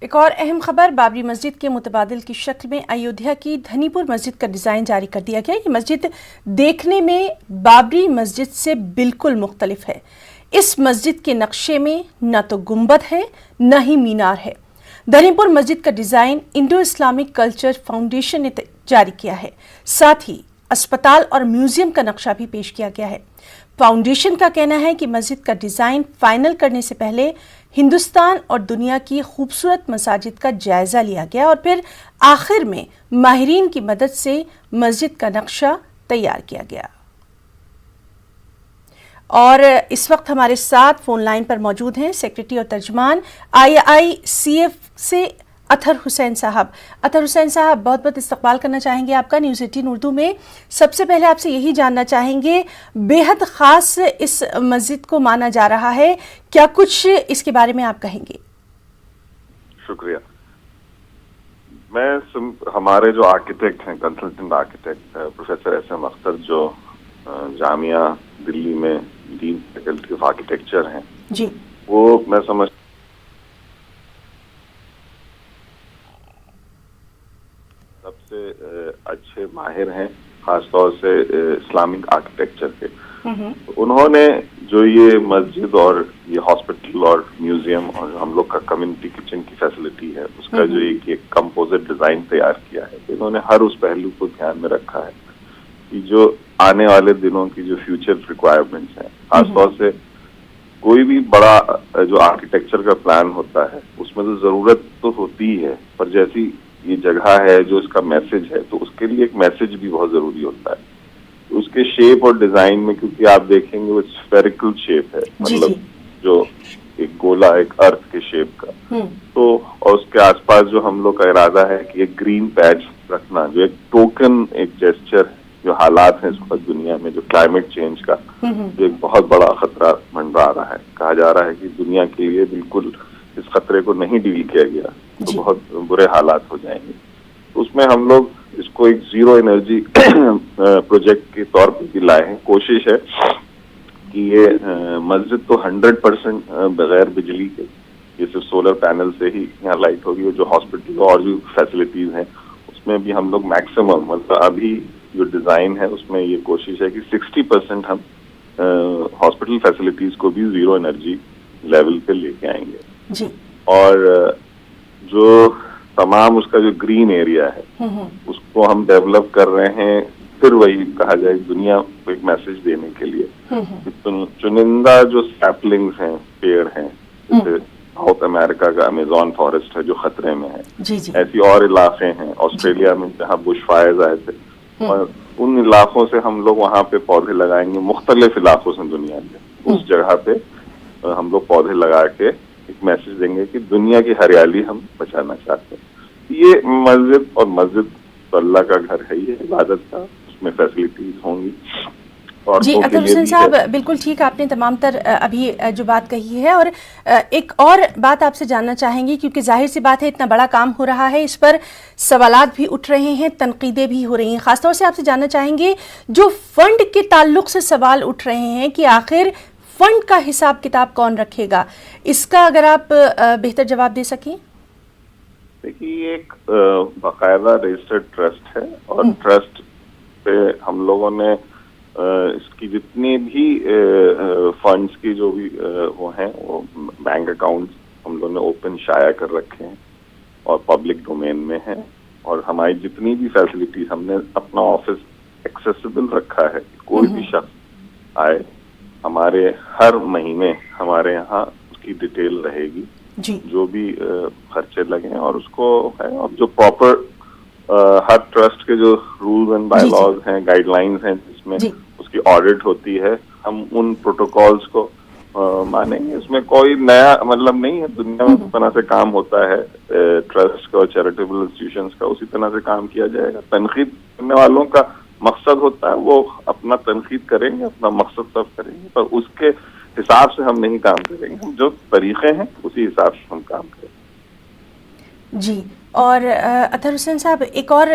ایک اور اہم خبر، بابری مسجد کے متبادل کی شکل میں ایودھیا کی دھنی پور مسجد کا ڈیزائن جاری کر دیا گیا۔ یہ مسجد دیکھنے میں بابری مسجد سے بالکل مختلف ہے۔ اس مسجد کے نقشے میں نہ تو گنبد ہے نہ ہی مینار ہے۔ دھنی پور مسجد کا design Indo Islamic Culture Foundation نے جاری کیا ہے، ساتھ ہی اسپتال اور میوزیم کا نقشہ بھی پیش کیا گیا ہے۔ فاؤنڈیشن کا کہنا ہے کہ مسجد کا ڈیزائن فائنل کرنے سے پہلے ہندوستان اور دنیا کی خوبصورت مساجد کا جائزہ لیا گیا اور پھر آخر میں ماہرین کی مدد سے مسجد کا نقشہ تیار کیا گیا۔ اور اس وقت ہمارے ساتھ فون لائن پر موجود ہیں سیکریٹری اور ترجمان IICF سے اطہر حسین صاحب۔ اطہر حسین صاحب، بہت بہت استقبال کرنا چاہیں گے آپ کا نیوز 18 اردو میں۔ سب سے پہلے آپ سے یہی جاننا چاہیں گے، بے حد خاص اس مسجد کو مانا جا رہا ہے، کیا کچھ اس کے بارے میں آپ کہیں گے؟ شکریہ۔ ہمارے جو آرکیٹیکٹ ہیں، consultant architect professor SM Akhtar, جو جامعہ دلی میں ڈین فیکلٹی آف آرکیٹیکچر ہیں، جی، وہ میں سمجھ سب سے اچھے ماہر ہیں، خاص طور سے اسلامک آرکیٹیکچر کے۔ انہوں نے جو یہ مسجد اور یہ ہاسپٹل اور میوزیم اور ہم لوگ کا کمیونٹی کچن کی فیسلٹی ہے، اس کا جو ایک کمپوزٹ ڈیزائن تیار کیا ہے، انہوں نے ہر اس پہلو کو دھیان میں رکھا ہے کہ جو آنے والے دنوں کی جو فیوچر ریکوائرمنٹس ہیں، خاص طور سے کوئی بھی بڑا جو آرکیٹیکچر کا پلان ہوتا ہے اس میں تو ضرورت تو ہوتی ہے، پر جیسی یہ جگہ ہے جو اس کا میسج ہے، تو اس کے لیے ایک میسج بھی بہت ضروری ہوتا ہے۔ اس کے شیپ اور ڈیزائن میں، کیونکہ آپ دیکھیں گے وہ اسفیریکل شیپ ہے، مطلب جو ایک گولا، ایک ارتھ کے شیپ کا، تو اور اس کے آس پاس جو ہم لوگ کا ارادہ ہے کہ ایک گرین پیچ رکھنا، جو ایک ٹوکن، ایک جیسچر، جو حالات ہیں اس وقت دنیا میں، جو کلائمیٹ چینج کا جو ایک بہت بڑا خطرہ منڈرا رہا ہے، کہا جا رہا ہے کہ دنیا کے لیے بالکل اس خطرے کو نہیں ڈیل کیا گیا تو بہت برے حالات ہو جائیں گے۔ اس میں ہم لوگ اس کو ایک زیرو انرجی پروجیکٹ کے طور پہ بھی لائے ہیں۔ کوشش ہے کہ یہ مسجد تو 100% بغیر بجلی کے، یہ صرف سولر پینل سے ہی یہاں لائٹ ہوگی، جو ہاسپٹل اور جو فیسلٹیز ہیں اس میں بھی ہم لوگ میکسیمم، مطلب ابھی جو ڈیزائن ہے اس میں یہ کوشش ہے کہ 60% ہم ہاسپٹل فیسلٹیز کو بھی زیرو انرجی لیول پہ لے کے آئیں گے جی، اور جو تمام اس کا جو گرین ایریا ہے اس کو ہم ڈیولپ کر رہے ہیں، پھر وہی کہا جائے دنیا کو ایک میسج دینے کے لیے چنندہ جو سیپلنگز ہیں، پیڑ ہیں، جیسے ساؤتھ امریکہ کا امیزون فارسٹ ہے جو خطرے میں ہے، ایسی اور علاقے ہیں، آسٹریلیا میں جہاں بش فائرز آئے تھے، اور ان علاقوں سے ہم لوگ وہاں پہ پودے لگائیں گے، مختلف علاقوں سے دنیا کے اس جگہ پہ ہم لوگ پودے لگا کے ایک میسج دیں گے کہ دنیا کی ہریالی ہم بچانا چاہتے ہیں۔ یہ مسجد تو اللہ کا گھر ہے، یہ عبادت کا، اس میں فیسلٹیز ہوں گی۔ جی اطہر حسین صاحب، بالکل ٹھیک آپ نے تمام تر ابھی جو بات کہی ہے، اور ایک اور بات آپ سے جاننا چاہیں گے، کیونکہ ظاہر سی بات ہے اتنا بڑا کام ہو رہا ہے، اس پر سوالات بھی اٹھ رہے ہیں، تنقیدیں بھی ہو رہی ہیں۔ خاص طور سے آپ سے جاننا چاہیں گے جو فنڈ کے تعلق سے سوال اٹھ رہے ہیں کہ آخر فنڈ کا حساب کتاب کون رکھے گا، اس کا اگر آپ بہتر جواب دے سکیں۔ دیکھیے، یہ ایک باقاعدہ رجسٹرڈ ٹرسٹ ہے، اور ٹرسٹ پہ ہم لوگوں نے اس کی جتنی بھی فنڈز کی جو بھی وہ ہیں، وہ بینک اکاؤنٹس ہم لوگوں نے اوپن شائع کر رکھے ہیں اور پبلک ڈومین میں ہیں، اور ہماری جتنی بھی فیسلٹیز ہم نے اپنا آفس ایکسیسیبل رکھا ہے، کوئی بھی شخص آئے، ہمارے ہر مہینے ہمارے یہاں اس کی ڈیٹیل رہے گی، جو بھی خرچے لگیں، اور اس کو ہے، اور جو پراپر ہر ٹرسٹ کے جو رولز اینڈ بائی لاز ہیں، گائیڈ لائنز ہیں، جس میں اس کی آڈٹ ہوتی ہے، ہم ان پروٹوکالز کو مانیں گے۔ اس میں کوئی نیا مطلب نہیں ہے، دنیا میں اس طرح سے کام ہوتا ہے ٹرسٹ کا اور چیریٹیبل انسٹیٹیوشنز کا، اسی طرح سے کام کیا جائے گا۔ تنقید کرنے والوں کا مقصد ہوتا ہے وہ اپنا تنقید کریں گے، اپنا مقصد سب کریں گے، پر اس کے حساب سے ہم نہیں کام کریں گے، ہم جو طریقے ہیں اسی حساب سے ہم کام کریں گے۔ جی، اور اطہر حسین صاحب، ایک اور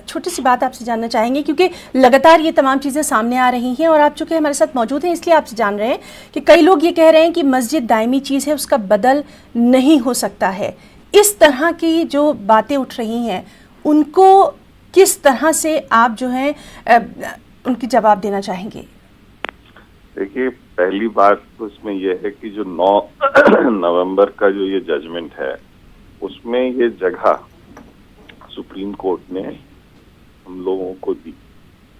چھوٹی سی بات آپ سے جاننا چاہیں گے، کیونکہ لگاتار یہ تمام چیزیں سامنے آ رہی ہیں، اور آپ چونکہ ہمارے ساتھ موجود ہیں اس لیے آپ سے جان رہے ہیں کہ کئی لوگ یہ کہہ رہے ہیں کہ مسجد دائمی چیز ہے، اس کا بدل نہیں ہو سکتا ہے، اس طرح کی جو باتیں اٹھ رہی ہیں ان کو کس طرح سے آپ جو ہیں ان کی جواب دینا چاہیں گے؟ دیکھیے، پہلی بات تو اس میں یہ ہے کہ جو 9 نومبر کا جو یہ ججمنٹ ہے اس میں یہ جگہ سپریم کورٹ نے ہم لوگوں کو دی،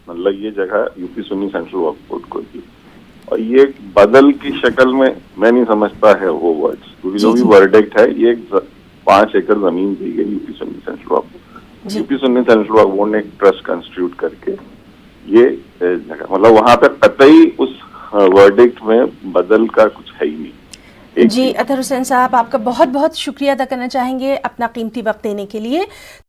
مطلب یہ جگہ یو پی سنی سینٹرل وقف بورڈ کو دی، اور یہ ایک بدل کی شکل میں نہیں سمجھتا ہے وہ ورڈز، کیونکہ جو بھی ورڈکٹ ہے یہ 5 ایکڑ زمین دی گئی یو پی سنی سینٹرل وقف بورڈ، یو پی سنی سینٹرل وقف بورڈ نے ایک ٹرسٹ کنسٹیٹیوٹ کر کے یہ جگہ، مطلب وہاں پہ قطعی اس ورڈکٹ میں بدل کا کچھ ہے ہی نہیں۔ جی اطہر حسین صاحب، آپ کا بہت بہت شکریہ ادا کرنا چاہیں گے اپنا قیمتی وقت دینے کے لیے۔